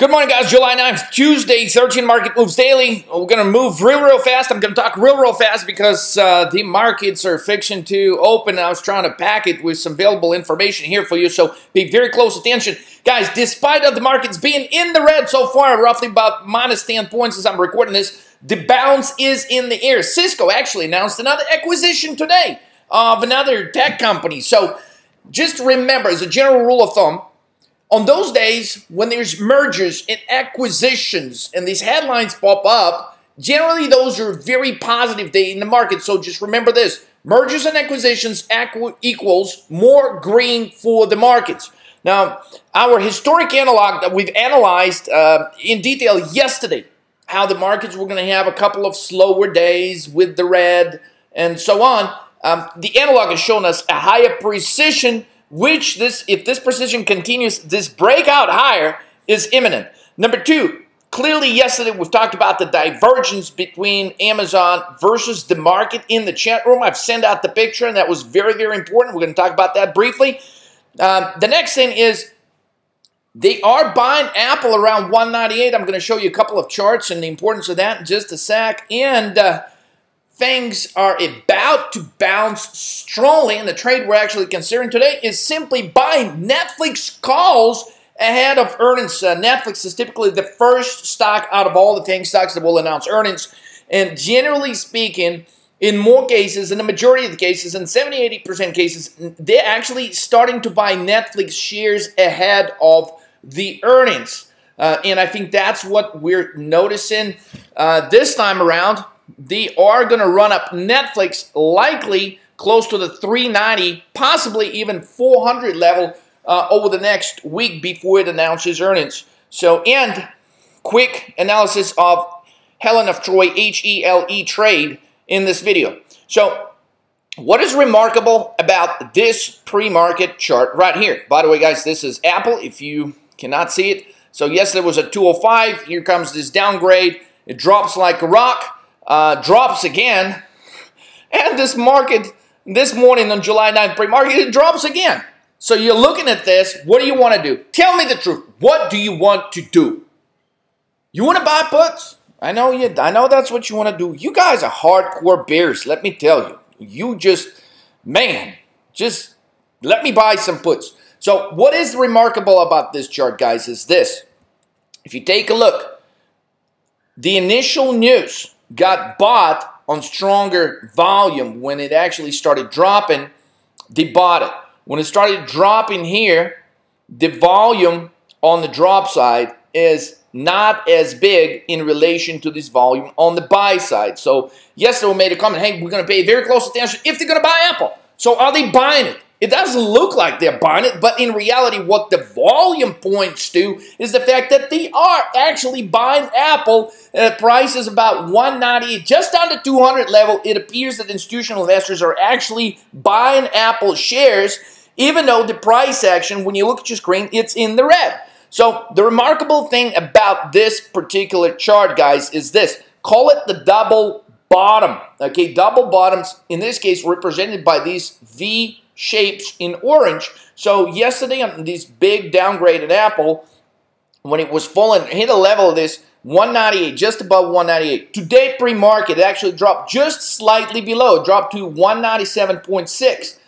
Good morning, guys. July 9th, Tuesday, 13 market moves daily. We're going to move real fast. I'm going to talk real fast because the markets are fixing to open. I was trying to pack it with some available information here for you, so pay very close attention. Guys, despite of the markets being in the red so far, roughly about minus 10 points as I'm recording this, the bounce is in the air. Cisco actually announced another acquisition today of another tech company. So just remember, as a general rule of thumb, on those days when there's mergers and acquisitions and these headlines pop up, generally those are very positive day in the market. So just remember this: mergers and acquisitions equals more green for the markets. Now, our historic analog that we've analyzed in detail yesterday, how the markets were going to have a couple of slower days with the red and so on. The analog has shown us a higher precision, which if this precision continues, this breakout higher is imminent. Number two, clearly yesterday we've talked about the divergence between Amazon versus the market in the chat room. I've sent out the picture, and that was very important. We're going to talk about that briefly. The next thing is they are buying Apple around 198. I'm going to show you a couple of charts and the importance of that in just a sec. And things are about to bounce strongly, and the trade we're actually considering today is simply buying Netflix calls ahead of earnings. Netflix is typically the first stock out of all the FANG stocks that will announce earnings, and generally speaking, in more cases, in the majority of the cases, in 70-80% cases, they're actually starting to buy Netflix shares ahead of the earnings, and I think that's what we're noticing this time around. They are going to run up Netflix likely close to the 390, possibly even 400 level over the next week before it announces earnings. So, and quick analysis of Helen of Troy, HELE trade in this video. So, what is remarkable about this pre-market chart right here? By the way, guys, this is Apple, if you cannot see it. So, yes, there was a 205. Here comes this downgrade. It drops like a rock. Drops again, and this market, this morning on July 9th pre-market, it drops again. So you're looking at this, what do you want to do? Tell me the truth. What do you want to do? You want to buy puts? I know that's what you want to do. You guys are hardcore bears, let me tell you. You just let me buy some puts. So what is remarkable about this chart, guys, is this. If you take a look, the initial news got bought on stronger volume. When it actually started dropping, they bought it. When it started dropping here, the volume on the drop side is not as big in relation to this volume on the buy side. So yesterday we made a comment, hey, we're going to pay very close attention if they're going to buy Apple. So are they buying it? It doesn't look like they're buying it, but in reality, what the volume points to is the fact that they are actually buying Apple at prices about 198, just under 200 level. It appears that institutional investors are actually buying Apple shares, even though the price action, when you look at your screen, it's in the red. So the remarkable thing about this particular chart, guys, is this. Call it the double bottom. Okay, double bottoms, in this case, represented by these V shapes in orange. So yesterday on this big downgrade at Apple, when it was falling, hit a level of this 198, just above 198. Today pre-market, it actually dropped just slightly below. It dropped to 197.6.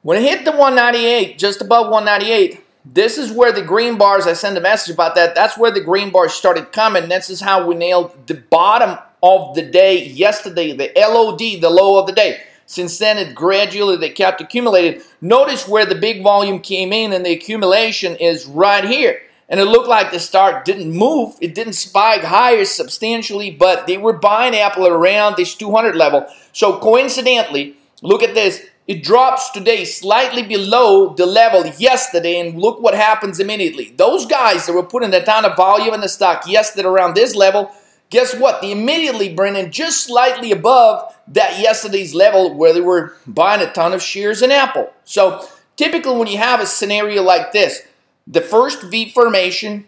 When it hit the 198, just above 198, this is where the green bars, I sent a message about that, that's where the green bars started coming. This is how we nailed the bottom of the day yesterday, the LOD, the low of the day. Since then, it gradually, they kept accumulating. Notice where the big volume came in, and the accumulation is right here. And it looked like the start didn't move. It didn't spike higher substantially, but they were buying Apple at around this 200 level. So coincidentally, look at this. It drops today slightly below the level yesterday, and look what happens immediately. Those guys that were putting a ton of volume in the stock yesterday around this level, guess what? They immediately bring in just slightly above that yesterday's level where they were buying a ton of shares in Apple. So typically when you have a scenario like this, the first V formation,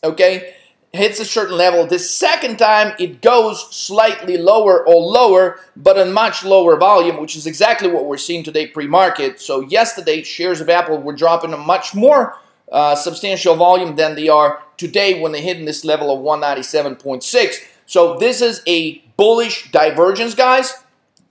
okay, hits a certain level. The second time it goes slightly lower or lower, but a much lower volume, which is exactly what we're seeing today pre-market. So yesterday shares of Apple were dropping a much more substantial volume than they are today when they hit in this level of 197.6. So this is a bullish divergence, guys.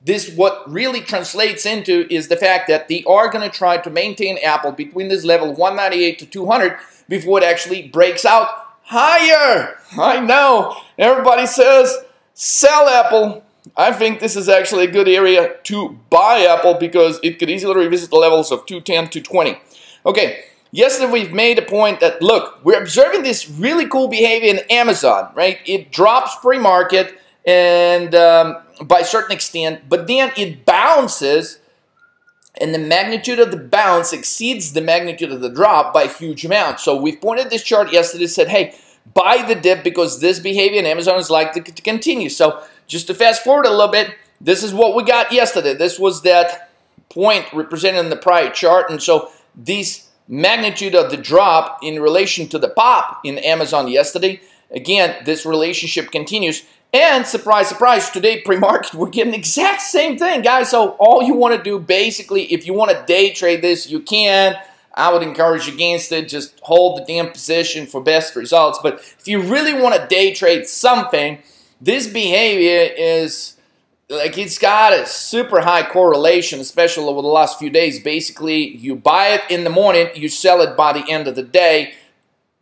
This what really translates into is the fact that they are going to try to maintain Apple between this level 198 to 200 before it actually breaks out higher. I know. Everybody says sell Apple. I think this is actually a good area to buy Apple because it could easily revisit the levels of 210 to 20. Okay, yesterday we've made a point that, look, we're observing this really cool behavior in Amazon, right? It drops pre-market and by a certain extent, but then it bounces, and the magnitude of the bounce exceeds the magnitude of the drop by a huge amount. So we've pointed this chart yesterday, said, hey, buy the dip because this behavior in Amazon is likely to continue. So just to fast forward a little bit, this is what we got yesterday. This was that point represented in the prior chart, and so this magnitude of the drop in relation to the pop in Amazon yesterday, again, this relationship continues. And surprise, surprise, today pre-market, we're getting the exact same thing, guys. So all you want to do, basically, if you want to day trade this, you can. I would encourage against it. Just hold the damn position for best results. But if you really want to day trade something, this behavior is like it's got a super high correlation, especially over the last few days. Basically, you buy it in the morning, you sell it by the end of the day.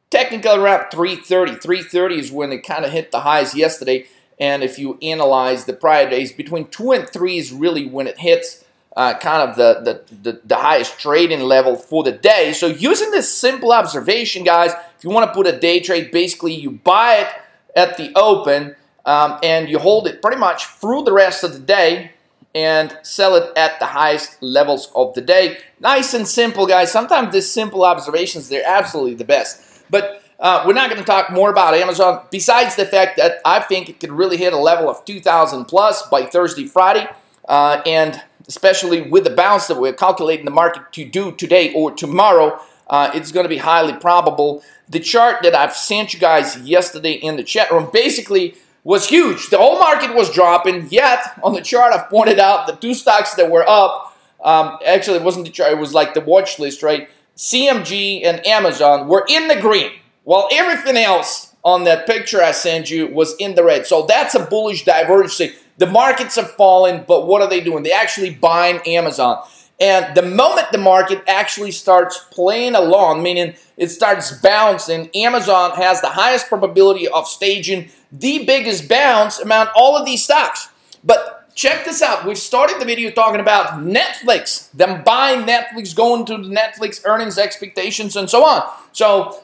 Technically around 3:30. 3:30 is when it kind of hit the highs yesterday. And if you analyze the prior days, between 2 and 3 is really when it hits kind of the highest trading level for the day. So using this simple observation, guys, if you want to put a day trade, basically you buy it at the open and you hold it pretty much through the rest of the day and sell it at the highest levels of the day. Nice and simple, guys. Sometimes these simple observations, they're absolutely the best. But we're not going to talk more about Amazon, besides the fact that I think it could really hit a level of 2,000 plus by Thursday, Friday, and especially with the bounce that we're calculating the market to do today or tomorrow, it's going to be highly probable. The chart that I've sent you guys yesterday in the chat room basically was huge. The whole market was dropping, yet on the chart I've pointed out the two stocks that were up, actually it wasn't the chart, it was like the watch list, right? CMG and Amazon were in the green, while everything else on that picture I sent you was in the red. So that's a bullish divergence. The markets have fallen, but what are they doing? They're actually buying Amazon. And the moment the market actually starts playing along, meaning it starts bouncing, Amazon has the highest probability of staging the biggest bounce among all of these stocks. But check this out. We've started the video talking about Netflix, them buying Netflix, going to the Netflix earnings expectations and so on. So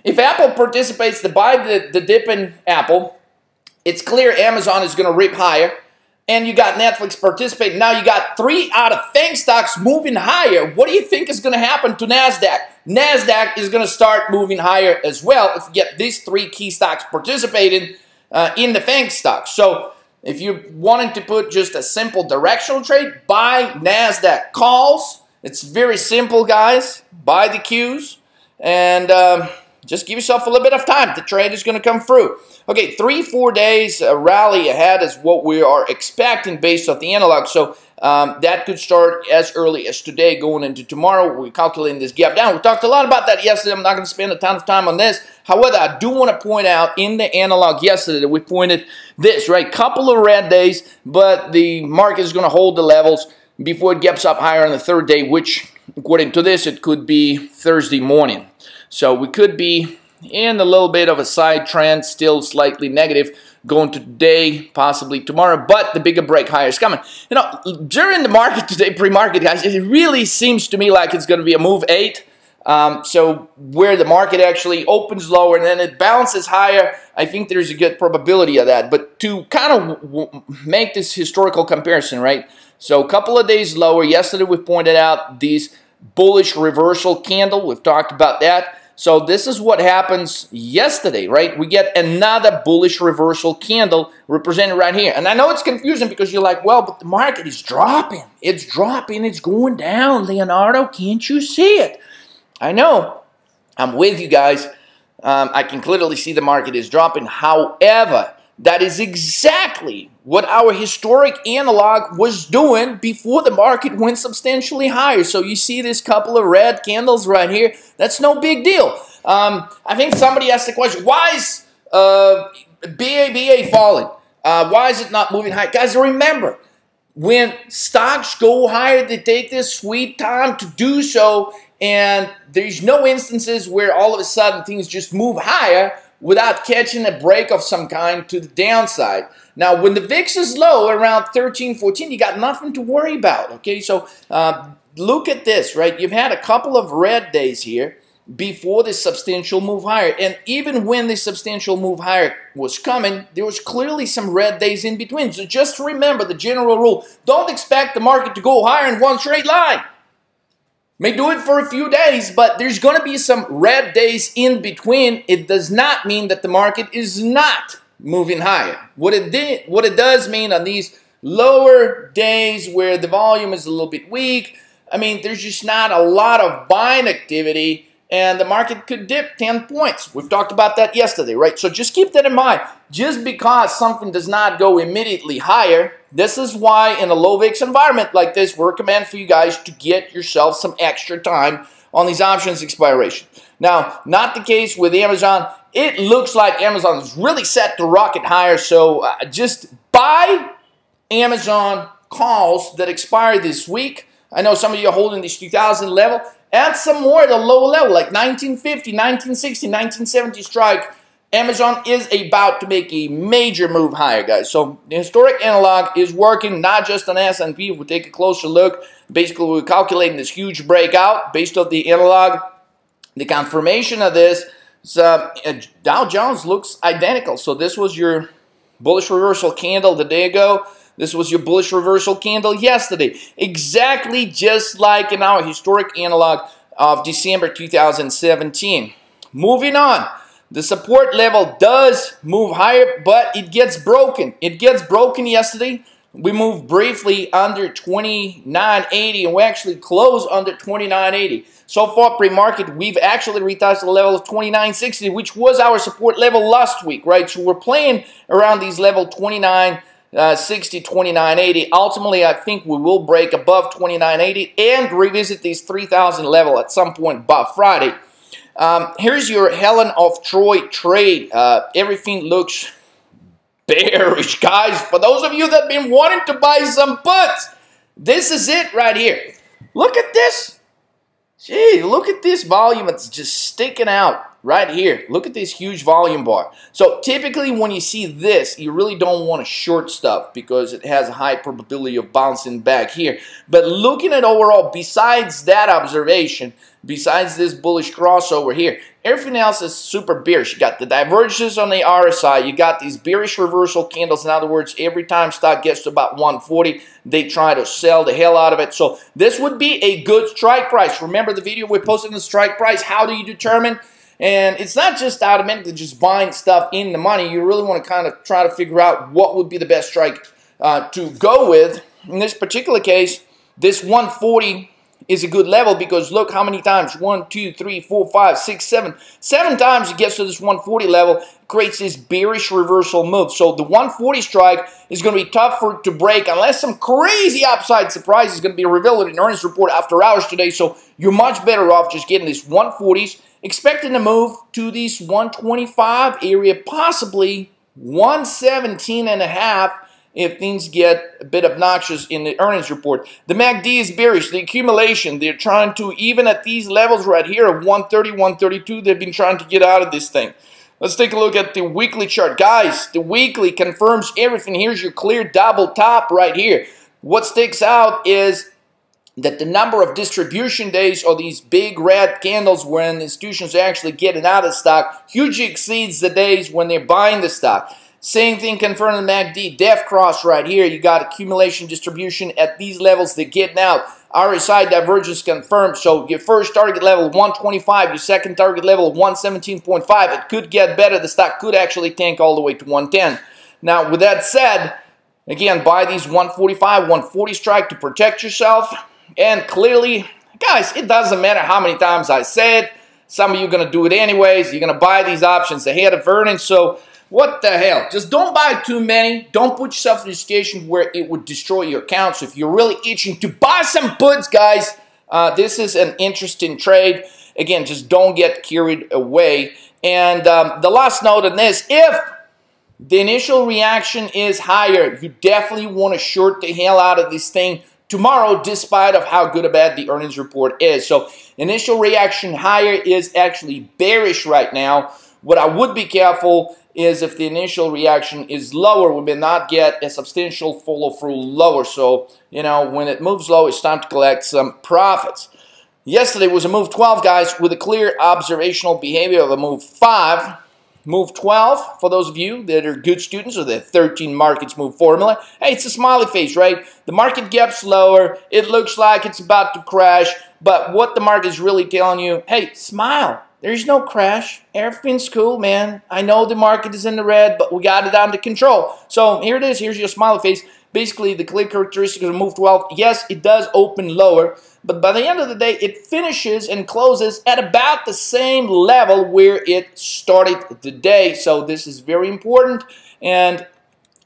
if Apple participates to buy the dip in Apple, it's clear Amazon is going to rip higher. And you got Netflix participating. Now you got 3 out of FANG stocks moving higher. What do you think is going to happen to NASDAQ? NASDAQ is going to start moving higher as well if you get these 3 key stocks participating in the FANG stocks. So if you wanted to put just a simple directional trade, buy NASDAQ calls. It's very simple, guys. Buy the Qs and just give yourself a little bit of time. The trade is going to come through. Okay, 3-4 days rally ahead is what we are expecting based off the analog. So that could start as early as today going into tomorrow. We're calculating this gap down. We talked a lot about that yesterday. I'm not going to spend a ton of time on this. However, I do want to point out in the analog yesterday that we pointed this, right? Couple of red days, but the market is going to hold the levels before it gaps up higher on the third day, which according to this, it could be Thursday morning. So we could be in a little bit of a side trend, still slightly negative, going to today, possibly tomorrow, but the bigger break higher is coming. You know, during the market today, pre-market, guys, it really seems to me like it's going to be a move 8. So where the market actually opens lower and then it bounces higher, I think there's a good probability of that. But to kind of make this historical comparison, right? So a couple of days lower. Yesterday we pointed out these bullish reversal candle. We've talked about that. So this is what happens yesterday, right? We get another bullish reversal candle represented right here. And I know it's confusing because you're like, well, but the market is dropping. It's dropping. It's going down. Leonardo, can't you see it? I know. I'm with you guys. I can clearly see the market is dropping. However, that is exactly what our historic analog was doing before the market went substantially higher. So you see this couple of red candles right here. That's no big deal. I think somebody asked the question, why is BABA falling? Why is it not moving high? Guys, remember, when stocks go higher, they take this sweet time to do so, and there's no instances where all of a sudden things just move higher without catching a break of some kind to the downside. Now, when the VIX is low, around 13, 14, you got nothing to worry about, okay? So look at this, right? You've had a couple of red days here before this substantial move higher. And even when this substantial move higher was coming, there was clearly some red days in between. So just remember the general rule. Don't expect the market to go higher in one straight line. May do it for a few days, but there's going to be some red days in between. It does not mean that the market is not moving higher. What it does mean on these lower days where the volume is a little bit weak, I mean, there's just not a lot of buying activity, and the market could dip 10 points. We've talked about that yesterday, right? So just keep that in mind. Just because something does not go immediately higher, this is why in a low VIX environment like this, we recommend for you guys to get yourself some extra time on these options expiration. Now, not the case with Amazon. It looks like Amazon is really set to rocket higher, so just buy Amazon calls that expire this week. I know some of you are holding this 2000 level. Add some more at a lower level, like 1950, 1960, 1970 strike. Amazon is about to make a major move higher, guys. So the historic analog is working, not just on S&P. We'll take a closer look. Basically, we're calculating this huge breakout based on the analog. The confirmation of this, Dow Jones looks identical. So this was your bullish reversal candle the day ago. This was your bullish reversal candle yesterday. Exactly just like in our historic analog of December 2017. Moving on. The support level does move higher, but it gets broken. It gets broken yesterday. We moved briefly under 29.80, and we actually closed under 29.80. So far, pre-market, we've actually retouched the level of 29.60, which was our support level last week, right? So we're playing around these level 29.60, 29.80. Ultimately, I think we will break above 29.80 and revisit these 3,000 level at some point by Friday. Here's your Helen of Troy trade. Everything looks bearish, guys. For those of you that have been wanting to buy some puts, this is it right here. Look at this. Gee, look at this volume. It's just sticking out right here. Look at this huge volume bar. So typically when you see this, you really don't want to short stuff because it has a high probability of bouncing back here. But looking at overall, besides that observation, besides this bullish crossover here, everything else is super bearish. You got the divergences on the RSI. You got these bearish reversal candles. In other words, every time stock gets to about 140, they try to sell the hell out of it. So this would be a good strike price. Remember the video we posted on the strike price? How do you determine? And it's not just automatically just buying stuff in the money. You really want to kind of try to figure out what would be the best strike to go with. In this particular case, this 140 is a good level because look how many times, 1, 2, 3, 4, 5, 6, 7. 7 times it gets to this 140 level, creates this bearish reversal move. So the 140 strike is going to be tough to break unless some crazy upside surprise is going to be revealed in an earnings report after hours today. So you're much better off just getting these 140s, expecting to move to these 125 area, possibly 117.5 if things get a bit obnoxious in the earnings report. The MACD is bearish. The accumulation, they're trying to, even at these levels right here of 130, 132, they've been trying to get out of this thing. Let's take a look at the weekly chart. Guys, the weekly confirms everything. Here's your clear double top right here. What sticks out is that the number of distribution days, or these big red candles when institutions are actually getting out of stock, hugely exceeds the days when they're buying the stock. Same thing confirmed in the MACD. Def cross right here. You got accumulation distribution at these levels. They're getting out. RSI divergence confirmed. So your first target level 125. Your second target level 117.5. It could get better. The stock could actually tank all the way to 110. Now with that said, again, buy these 145, 140 strike to protect yourself. And clearly, guys, it doesn't matter how many times I say it. Some of you are going to do it anyways. You're going to buy these options ahead of earnings. So what the hell? Just don't buy too many. Don't put yourself in a situation where it would destroy your account. So if you're really itching to buy some puts, guys, this is an interesting trade. again, just don't get carried away. And the last note on this, if the initial reaction is higher, you definitely want to short the hell out of this thing tomorrow, despite of how good or bad the earnings report is. So initial reaction higher is actually bearish right now. What I would be careful is if the initial reaction is lower, we may not get a substantial follow-through lower. So, you know, when it moves low, it's time to collect some profits. Yesterday was a move 12, guys, with a clear observational behavior of a move 5. Move 12, for those of you that are good students of the 13 markets move formula, hey, it's a smiley face, right? The market gets lower, it looks like it's about to crash, but what the market is really telling you, hey, smile. There's no crash. Everything's cool, man. I know the market is in the red, but we got it under control. So here it is. Here's your smiley face. Basically, the clear characteristic of move 12, yes, it does open lower, but by the end of the day, it finishes and closes at about the same level where it started the day. So this is very important. And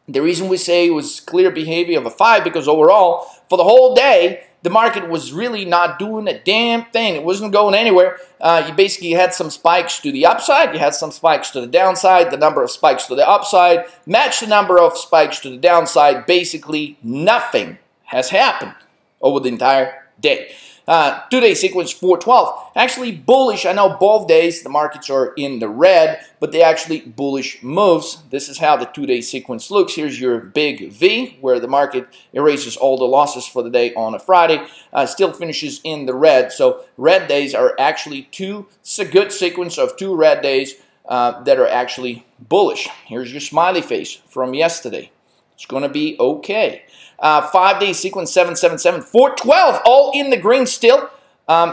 the reason we say it was clear behavior of a 5, because overall, for the whole day, the market was really not doing a damn thing. It wasn't going anywhere. You basically had some spikes to the upside. You had some spikes to the downside. The number of spikes to the upside matched the number of spikes to the downside. Basically, nothing has happened over the entire day. 2-day sequence 412. Actually bullish. I know both days the markets are in the red, but they actually bullish moves. This is how the 2-day sequence looks. Here's your big V, where the market erases all the losses for the day on a Friday. Still finishes in the red. So red days are actually it's a good sequence of 2 red days that are actually bullish. Here's your smiley face from yesterday. It's going to be okay. 5-day sequence 777, 412, all in the green still.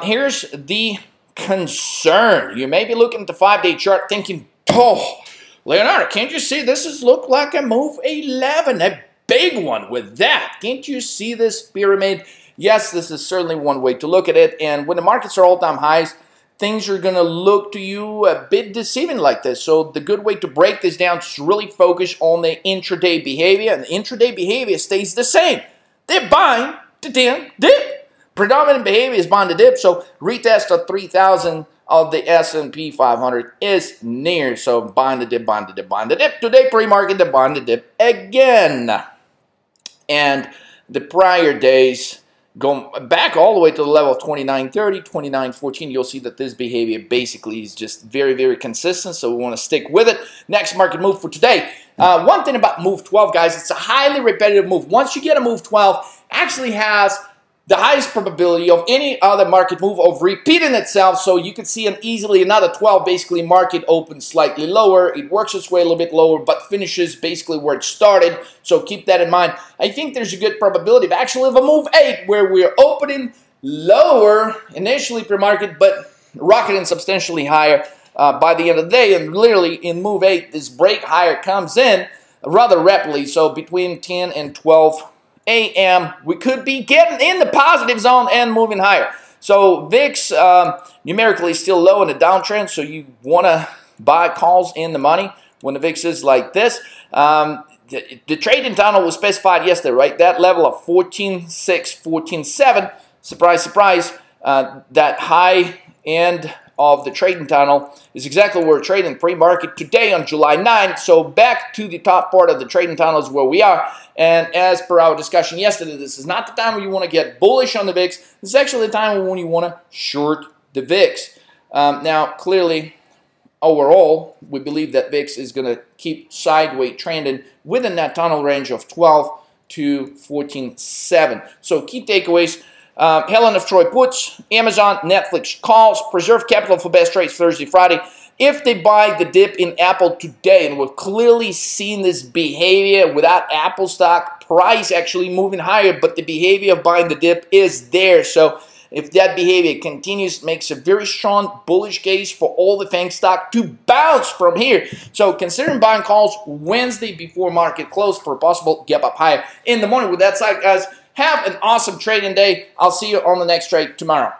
Here's the concern. You may be looking at the 5-day chart thinking, oh, Leonardo, can't you see this is look like a move 11, a big one with that. Can't you see this pyramid? Yes, this is certainly one way to look at it. And when the markets are all-time highs, things are going to look to you a bit deceiving like this. So the good way to break this down is to really focus on the intraday behavior. And the intraday behavior stays the same. They're buying to dip. Predominant behavior is buying to dip. So retest of 3,000 of the S&P 500 is near. So buying the dip, buying the dip, buying the dip. Today pre-market, they're buying the dip again. And the prior days, going back all the way to the level of 29.30, 29.14, you'll see that this behavior basically is just very, very consistent, so we want to stick with it. Next market move for today. One thing about move 12, guys, it's a highly repetitive move. Once you get a move 12, actually has the highest probability of any other market move of repeating itself, so you could see easily another 12, basically market opens slightly lower, it works its way a little bit lower, but finishes basically where it started, so keep that in mind. I think there's a good probability of actually of a move 8, where we're opening lower initially pre-market, but rocketing substantially higher by the end of the day, and literally in move 8, this break higher comes in rather rapidly, so between 10 and 12 a.m. we could be getting in the positive zone and moving higher. So VIX numerically still low in the downtrend, so you want to buy calls in the money when the VIX is like this. The trading tunnel was specified yesterday, right? That level of 14.6, 14.7. Surprise, surprise. That high end of the trading tunnel is exactly where we're trading pre-market today on July 9. So back to the top part of the trading tunnel is where we are. And as per our discussion yesterday, this is not the time where you want to get bullish on the VIX. This is actually the time when you want to short the VIX. Now, clearly, overall, we believe that VIX is going to keep sideways trending within that tunnel range of 12 to 14.7. So key takeaways. Helen of Troy puts, Amazon, Netflix calls, preserve capital for best trades Thursday, Friday. If they buy the dip in Apple today, and we've clearly seen this behavior without Apple stock price actually moving higher, but the behavior of buying the dip is there. So if that behavior continues, makes a very strong bullish case for all the FANG stock to bounce from here. So considering buying calls Wednesday before market close for a possible gap up higher in the morning. With that said, guys, have an awesome trading day. I'll see you on the next trade tomorrow.